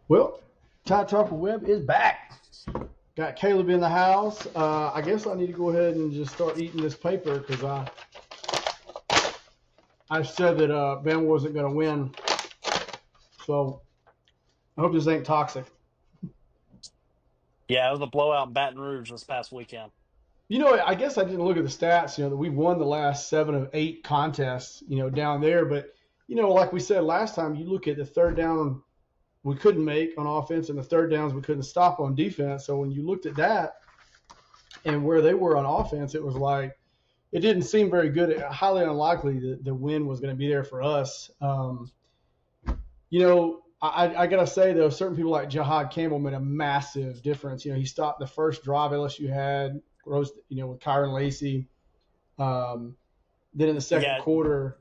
Well, Ty Tarper Webb is back. Got Caleb in the house. I guess I need to go ahead and just start eating this paper because I said that Ben wasn't going to win. So I hope this ain't toxic. Yeah, it was a blowout in Baton Rouge this past weekend. I guess I didn't look at the stats. That we've won the last 7 of 8 contests. Down there, but like we said last time, you look at the third down we couldn't make on offense and the third downs we couldn't stop on defense. So when you looked at that and where they were on offense, it was like it didn't seem very good. Highly unlikely that the win was going to be there for us. I gotta say though, certain people like Jahad Campbell made a massive difference. He stopped the first drive LSU had, rose, with Kyron Lacey. Um, then in the second Yeah, quarter,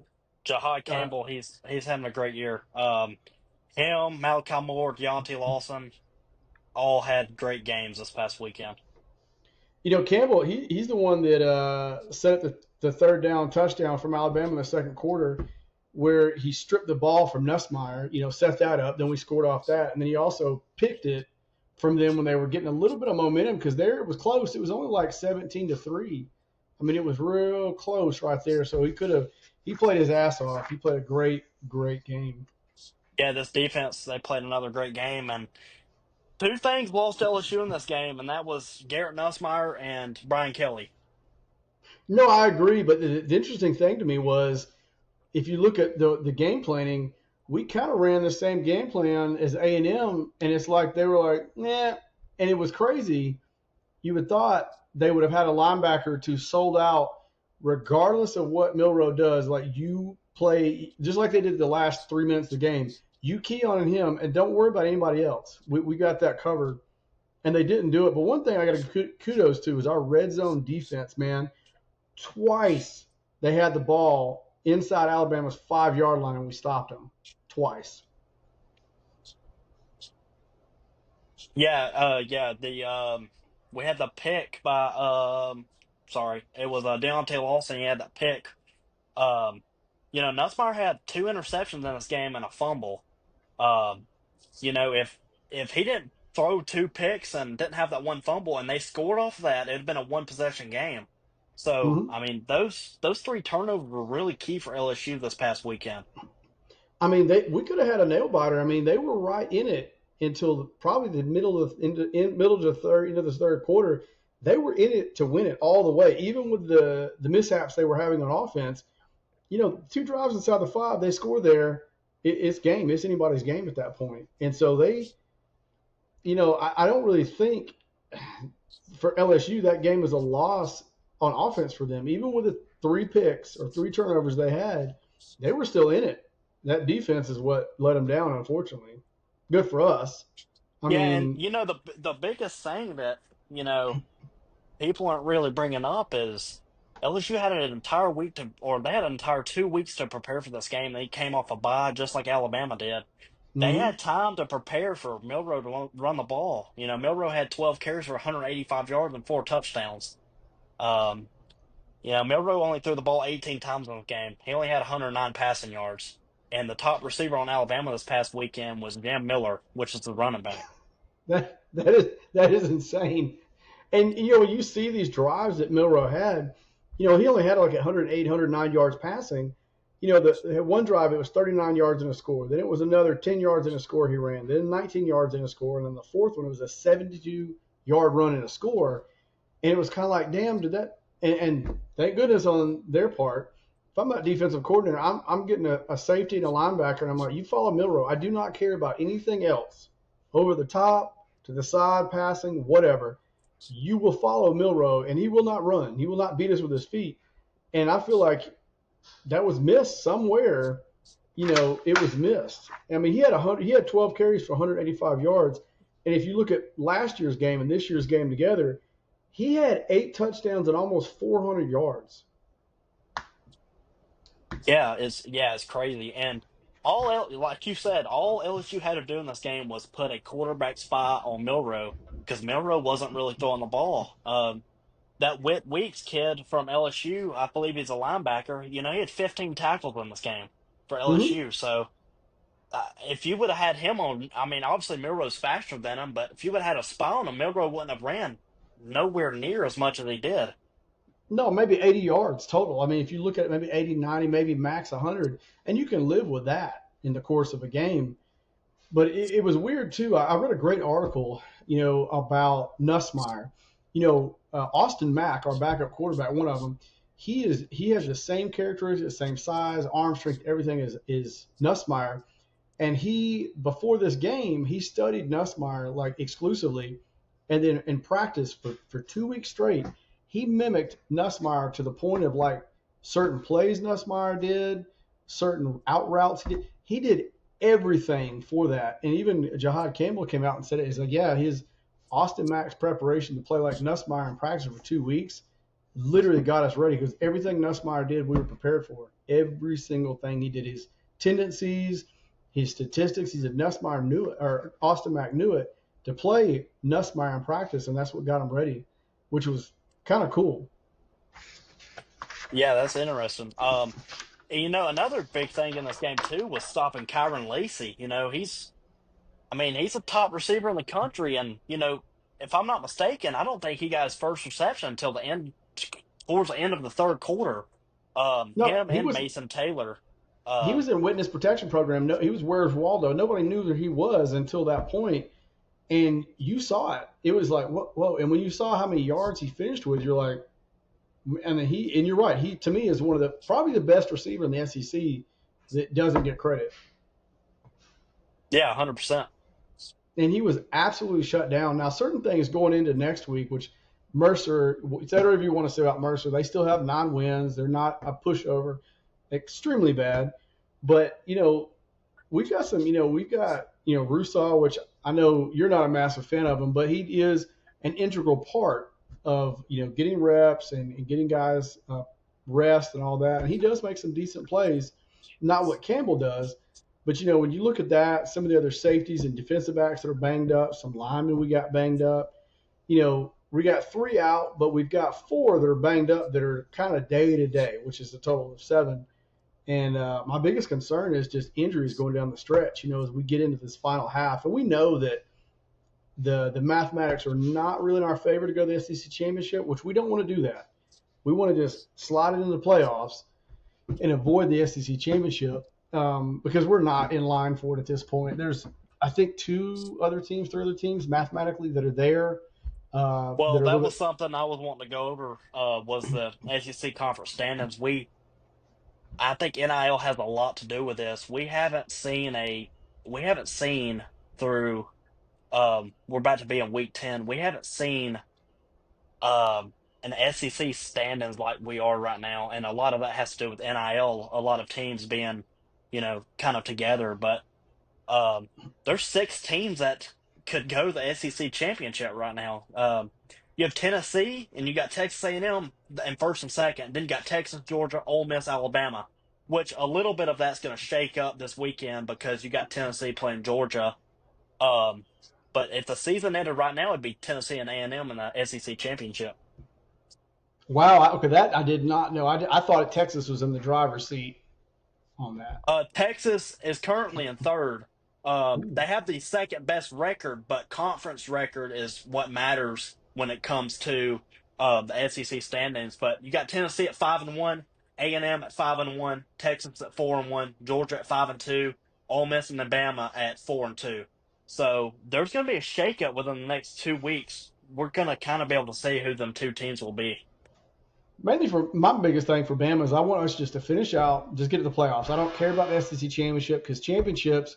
Jahad uh, Campbell, he's having a great year. Him, Malachi Moore, Deontay Lawson, all had great games this past weekend. Campbell, he's the one that set up the third down touchdown from Alabama in the second quarter, where he stripped the ball from Nussmeier, set that up. Then we scored off that, and then he also picked it from them when they were getting a little bit of momentum because there it was close. It was only like 17-3. I mean, it was real close right there. So he played his ass off. He played a great game. Yeah, this defense, they played another great game, and two things lost LSU in this game, and that was Garrett Nussmeier and Brian Kelly. No, I agree. But the interesting thing to me was if you look at the game planning, we kind of ran the same game plan as A&M, and it's like they were like, nah, and it was crazy. You would thought they would have had a linebacker to sold out regardless of what Milrow does. Like you play just like they did the last 3 minutes of the game. You key on him and don't worry about anybody else. We got that covered, and they didn't do it. But one thing I got to kudos to is our red zone defense, man. Twice they had the ball inside Alabama's 5 yard line and we stopped them twice. Yeah, the we had the pick by sorry, it was Deontay Lawson. He had that pick. Um, Nussmeier had two interceptions in this game and a fumble. Um, if he didn't throw two picks and didn't have that one fumble and they scored off of that, it'd have been a one possession game. So, Mm-hmm. I mean, those three turnovers were really key for LSU this past weekend. I mean, we could have had a nail biter. I mean, they were right in it until probably the middle of the third into the third quarter. They were in it to win it all the way, even with the mishaps they were having on offense. 2 drives inside the 5, they score there. It's game. It's anybody's game at that point. And so I don't really think for LSU that game was a loss on offense for them. Even with the 3 picks or 3 turnovers they had, they were still in it. That defense is what let them down, unfortunately. Good for us. I Yeah, and mean, the biggest thing that people aren't really bringing up is LSU had an entire week or they had an entire 2 weeks to prepare for this game. They came off a bye just like Alabama did. They mm-hmm. had time to prepare for Milrow to run the ball. Milrow had 12 carries for 185 yards and 4 touchdowns. Um, Milrow only threw the ball 18 times in the game. He only had 109 passing yards. And the top receiver on Alabama this past weekend was Jam Miller, which is the running back. That is insane. And when you see these drives that Milrow had, he only had like 108, 109 yards passing. The one drive it was 39 yards in a score. Then it was another 10 yards in a score he ran. Then 19 yards in a score, and then the fourth one it was a 72-yard run in a score. And it was kind of like, damn, did that? And thank goodness on their part. If I'm that defensive coordinator, I'm getting a safety and a linebacker, and I'm like, you follow Milrow. I do not care about anything else. Over the top, to the side, passing, whatever. You will follow Milrow, and he will not run. He will not beat us with his feet. And I feel like that was missed somewhere. It was missed. I mean, he had 12 carries for 185 yards, and if you look at last year's game and this year's game together, he had 8 touchdowns and almost 400 yards. Yeah, it's crazy. And like you said, all LSU had to do in this game was put a quarterback spy on Milrow because Milrow wasn't really throwing the ball. That Whit Weeks kid from LSU, I believe he's a linebacker. He had 15 tackles in this game for Mm-hmm. LSU. So if you would have had him on, I mean, obviously Milroe's faster than him, but if you would have had a spy on him, Milroe wouldn't have ran nowhere near as much as he did. No, maybe 80 yards total. I mean, if you look at it, maybe 80, 90, maybe max 100, and you can live with that in the course of a game. But it was weird too. I read a great article, about Nussmeier. Austin Mack, our backup quarterback, one of them, he has the same characteristics, same size, arm strength, everything is Nussmeier. And he, before this game, he studied Nussmeier like exclusively, and then in practice for 2 weeks straight, he mimicked Nussmeier to the point of like certain plays Nussmeier did, certain out routes he did everything for that. And even Jahad Campbell came out and said it. He's like, yeah, his Austin Mack's preparation to play like Nussmeier in practice for 2 weeks literally got us ready because everything Nussmeier did, we were prepared for. Every single thing he did, his tendencies, his statistics. He said Nussmeier knew it, or Austin Mack knew it to play Nussmeier in practice, and that's what got him ready, which was kind of cool. Yeah, that's interesting. Another big thing in this game too was stopping Kyron Lacy. I mean, he's a top receiver in the country, and if I'm not mistaken, I don't think he got his first reception until towards the end of the third quarter. No, Him and Mason Taylor. he was Um, in witness protection program. No, he was Where's Waldo. Nobody knew who he was until that point, and you saw it. It was like whoa. And when you saw how many yards he finished with, you're like, and you're right. He to me is one of the probably the best receiver in the SEC that doesn't get credit. yeah, 100%. And he was absolutely shut down. Now, certain things going into next week, which Mercer, whatever you want to say about Mercer, they still have 9 wins. They're not a pushover, extremely bad. But we've got some. We've got Russaw, which I know you're not a massive fan of him, but he is an integral part of getting reps and getting guys rest and all that. And he does make some decent plays, not what Campbell does. But when you look at that, some of the other safeties and defensive backs that are banged up, some linemen we got banged up. We got 3 out, but we've got 4 that are banged up that are kind of day to day, which is a total of 7. And my biggest concern is just injuries going down the stretch. As we get into this final half, and we know that the mathematics are not really in our favor to go to the SEC championship, which we don't want to do that. We want to just slide it into the playoffs and avoid the SEC championship because we're not in line for it at this point. There's, I think, 3 other teams mathematically that are there that Well, are a that little was bit. something I was wanting to go over. Was the SEC conference standings? I think NIL has a lot to do with this. We haven't seen through. We're about to be in week 10. We haven't seen an SEC standings like we are right now, and a lot of that has to do with NIL. A lot of teams being, kind of together, but um, there's 6 teams that could go to the SEC championship right now. You have Tennessee, and you got Texas A&M in first and second. Then you got Texas, Georgia, Ole Miss, Alabama. Which a little bit of that's going to shake up this weekend because you got Tennessee playing Georgia. Um, but if the season ended right now, it'd be Tennessee and A&M in the SEC championship. Wow. Okay, that I did not know. I thought Texas was in the driver's seat on that. Texas is currently in third. Ooh. They have the second best record, but conference record is what matters when it comes to the SEC standings. But you got Tennessee at 5-1, A&M at 5-1, Texas at 4-1, Georgia at 5-2, Ole Miss and Alabama at 4-2. So there's going to be a shakeup within the next 2 weeks. We're going to kind of be able to see who them 2 teams will be. Mainly for my biggest thing for Bama is I want us just to finish out, just get to the playoffs. I don't care about the SEC championship because championships,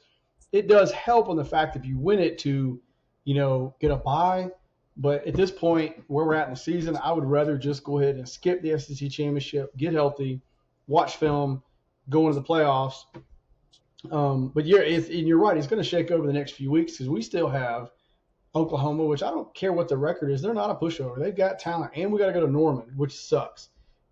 it does help on the fact if you win it to, get a bye. But at this point, where we're at in the season, I would rather just go ahead and skip the SEC championship, get healthy, watch film, go into the playoffs. But and you're right, it's going to shake over the next few weeks because we still have Oklahoma, which I don't care what the record is. They're not a pushover. They've got talent, and we got to go to Norman, which sucks.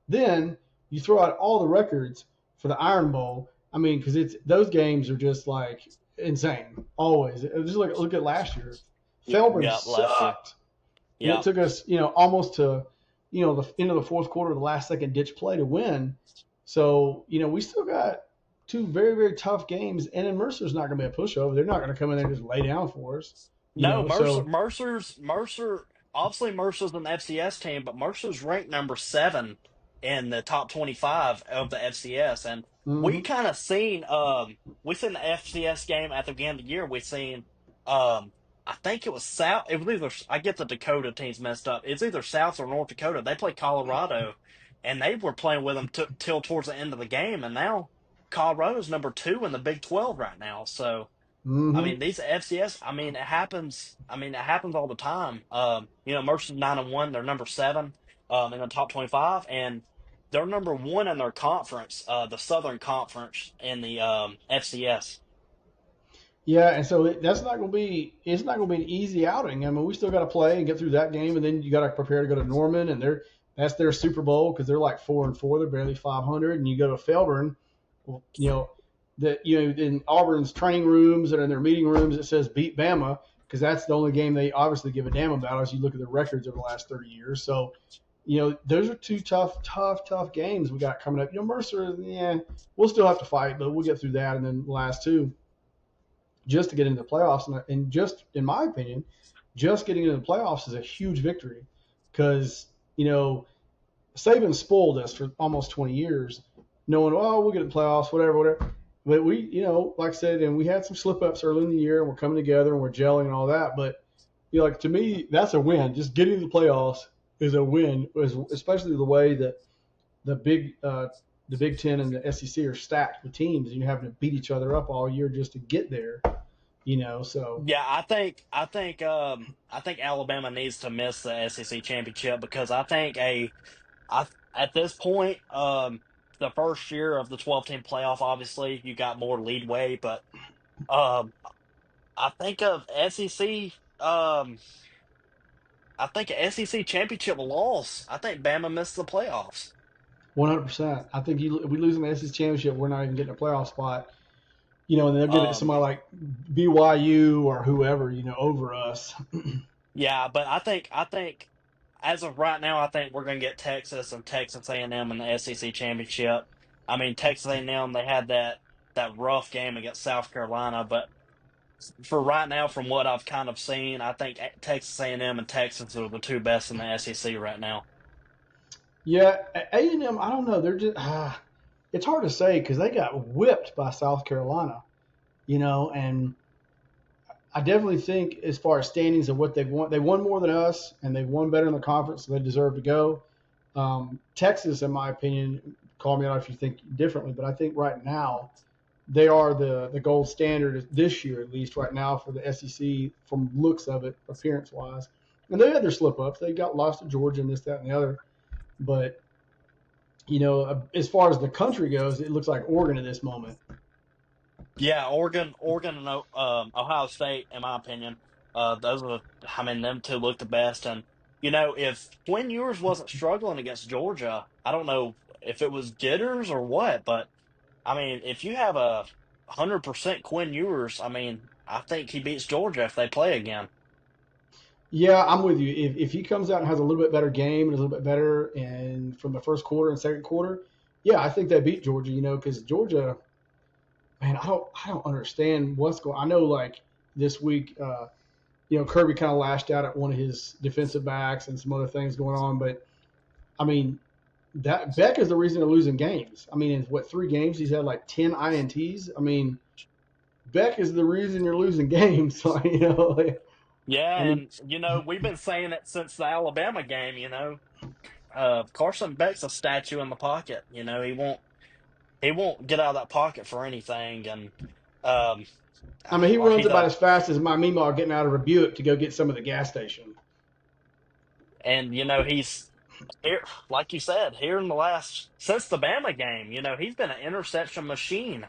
Then you throw out all the records for the Iron Bowl. I mean, because it's those games are just like insane. Always. Just look at last year. Felburn Yeah, last year. sucked, and it Yeah. took us, almost to, the end of the fourth quarter, the last second ditch play to win. So we still got two very very tough games, and then Mercer's not going to be a pushover. They're not going to come in there and just lay down for us, you No, know. So Mercer. Obviously, Mercer's an FCS team, but Mercer's ranked number 7 in the top 25 of the FCS, and we mhm. kind of seen we seen the FCS game at the beginning of the year. We seen um I think it was South. It was either I get the Dakota teams messed up. It's either South or North Dakota. They played Colorado, and they were playing with them till towards the end of the game, and now Colorado's number 2 in the Big 12 right now. So. I Hmm. mean, these FCS. I mean, it happens. I mean, it happens all the time. Mercer's 9-1. They're number 7 in the top 25, and they're number 1 in their conference, the Southern Conference in the FCS. Yeah, and so that's not going to be it's not going to be an easy outing. I mean, we still got to play and get through that game, and then you got to prepare to go to Norman, and that's their Super Bowl because they're like 4-4, they're barely 500, and you go to Felburn, well, that in Auburn's training rooms and in their meeting rooms it says beat Bama because that's the only game they obviously give a damn about as you look at the records over the last 30 years. So those are two tough games we got coming up. Mercer, yeah, we'll still have to fight, but we'll get through that, and then the last two just to get into the playoffs. And just in my opinion, just getting into the playoffs is a huge victory because Saban spoiled us for almost 20 years, knowing we'll get in the playoffs, whatever. But we, like I said, and we had some slip ups early in the year, and we're coming together and we're gelling and all that. But like to me, that's a win. Just getting to the playoffs is a win, especially the way that the big the Big Ten and the SEC are stacked with teams, and you're having to beat each other up all year just to get there. So Yeah, I think Alabama needs to miss the SEC championship because I at this point the first year of the 12-team playoff, obviously you got more leadway, but um I think of SEC. I think a SEC championship loss. I think Bama missed the playoffs. 100%. I think if we lose in the SEC championship, we're not even getting a playoff spot. And they'll give it to Um, somebody like BYU or whoever, over us. yeah, but I think as of right now, I think we're going to get Texas and Texas A&M in the SEC championship. I mean, Texas A&M they had that rough game against South Carolina, but for right now, from what I've kind of seen, I think Texas A&M and Texas are the two best in the SEC right now. Yeah, A&M, I don't know. They're just it's hard to say because they got whipped by South Carolina, and I definitely think as far as standings and what they won more than us, and they've won better in the conference, so they deserve to go. Texas, in my opinion, call me out if you think differently, but I think right now they are the gold standard this year, at least right now for the SEC from looks of it, appearance wise. And they had their slip ups. They got lost to Georgia and this, that, and the other. But as far as the country goes, it looks like Oregon at this moment. Yeah, Oregon, and Ohio State, in my opinion, those are. I mean, them two look the best. And if Quinn Ewers wasn't struggling against Georgia, I don't know if it was jitters or what, but I mean, if you have 100% Quinn Ewers, I mean, I think he beats Georgia if they play again. Yeah, I'm with you. If he comes out and has a little bit better game and a little bit better and from the first quarter and second quarter, yeah, I think they beat Georgia. Because Georgia, man, I don't understand what's going. I know like this week, Kirby kind of lashed out at one of his defensive backs and some other things going on, but I mean that Beck is the reason they're losing games. I mean, in what 3 games he's had like 10 INTs. I mean, Beck is the reason you're losing games. So, Yeah, I mean, and we've been saying it since the Alabama game. Carson Beck's a statue in the pocket. He won't get out of that pocket for anything, and um, I mean, he like runs he's about a as fast as my Meemaw getting out of a Buick to go get some of the gas station. and he's here, like you said, here in the last since the Bama game. He's been an interception machine.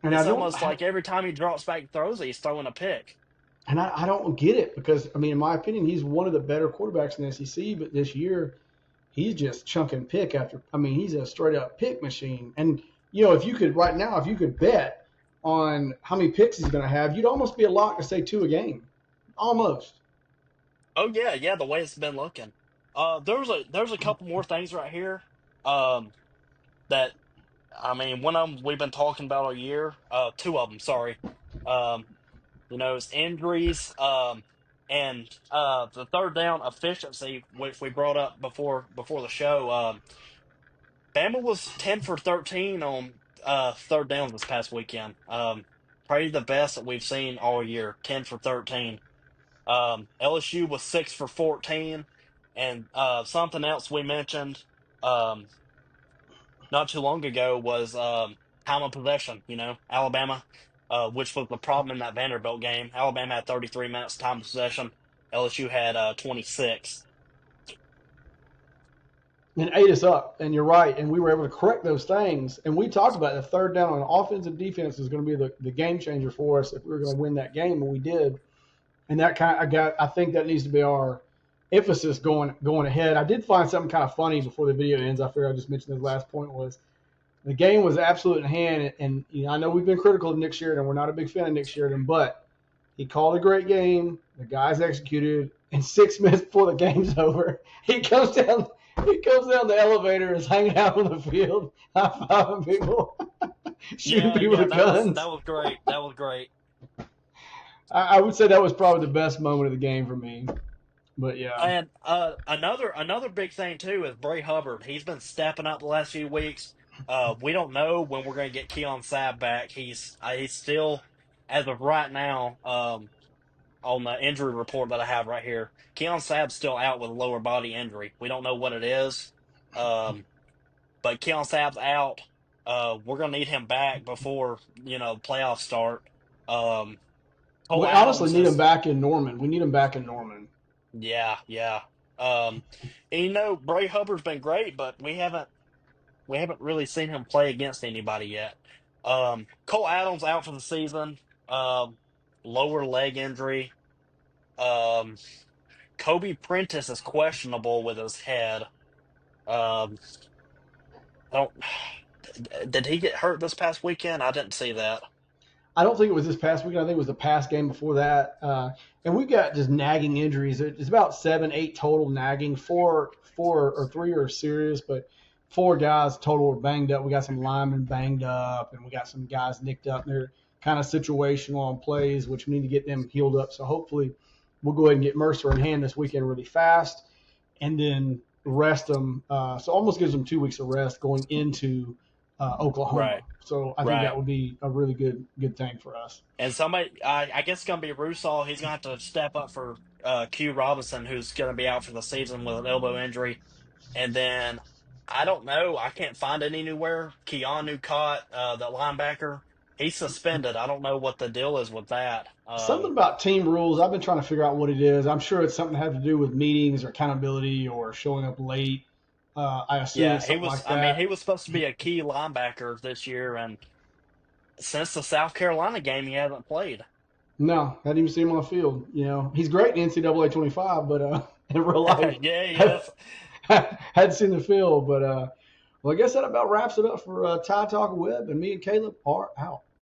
And I It's don't, almost like every time he drops back and throws it, he's throwing a pick. and I don't get it because I mean, in my opinion, he's one of the better quarterbacks in the SEC. But this year, he's just chunking pick after. I mean, he's a straight up pick machine. And if you could right now, if you could bet on how many picks he's going to have, you'd almost be a lock to say 2 a game, almost. Oh yeah, yeah, the way it's been looking. There's a couple more things right here. Um, that I mean, one of them we've been talking about all year. Two of them, sorry. Um, it's injuries. And the third down efficiency, which we brought up before the show. Bama was 10 for 13 on third downs this past weekend. Probably the best that we've seen all year. 10 for 13. LSU was 6 for 14, and something else we mentioned. Um, not too long ago was time of possession. Alabama, which was the problem in that Vanderbilt game. Alabama had 33 minutes time of possession. LSU had 26. And ate us up. And you're right. And we were able to correct those things. And we talked about the third down on offense and defense is going to be the game changer for us if we were going to win that game, and we did. And that I think that needs to be our emphasis going ahead. I did find something kind of funny before the video ends. I figure I just mentioned this last point was the game was absolute in hand, and I know we've been critical of Nick Sheridan. We're not a big fan of Nick Sheridan, but he called a great game. The guys executed, and 6 minutes before the game's over, he comes down. He comes down the elevator, is hanging out on the field, high fiving people, shooting Yeah, people yeah, with that guns. was great. That was great. I would say that was probably the best moment of the game for me. But yeah, And another big thing too is Bray Hubbard. He's been stepping up the last few weeks. We don't know when we're going to get Keon Sabb back. He's still, as of right now, on the injury report that I have right here, Keon Sabb's still out with a lower body injury. We don't know what it is, um, but Keon Sabb's out. We're going to need him back before playoffs start. Um, Cole we honestly Adams need him is back in Norman. We need him back in Norman. Yeah, yeah. Um, and Bray Hubbard's been great, but we haven't really seen him play against anybody yet. Cole Adams out for the season. Um, Lower leg injury. Um, Kobe Prentice is questionable with his head. Um, I don't. Did he get hurt this past weekend? I didn't see that. I don't think it was this past weekend. I think it was the past game before that. And we've got just nagging injuries. It's about 7, 8 total nagging. Four or three are serious, but four guys total are banged up. We got some linemen banged up, and we got some guys nicked up. And they're kind of situational on plays, which we need to get them healed up. So hopefully, we'll go ahead and get Mercer in hand this weekend really fast, and then rest them. So almost gives them 2 weeks of rest going into Oklahoma. Right, So I think that right. would be a really good thing for us. And somebody, I guess it's gonna be Rusall. He's gonna have to step up for Q Robinson, who's gonna be out for the season with an elbow injury. And then I don't know. I can't find it anywhere. Keanu caught the linebacker. He's suspended. I don't know what the deal is with that. Something about team rules. I've been trying to figure out what it is. I'm sure it's something to have to do with meetings or accountability or showing up late. I assume Yeah, it's he something was. like I mean, he that. was supposed to be a key linebacker this year, and since the South Carolina game, he hasn't played. No, hadn't even seen him on the field. He's great in NCAA 25, but in real life, Yeah, yes. hadn't seen the field. But well, I guess that about wraps it up for Ty Talk Web, and me and Caleb are out.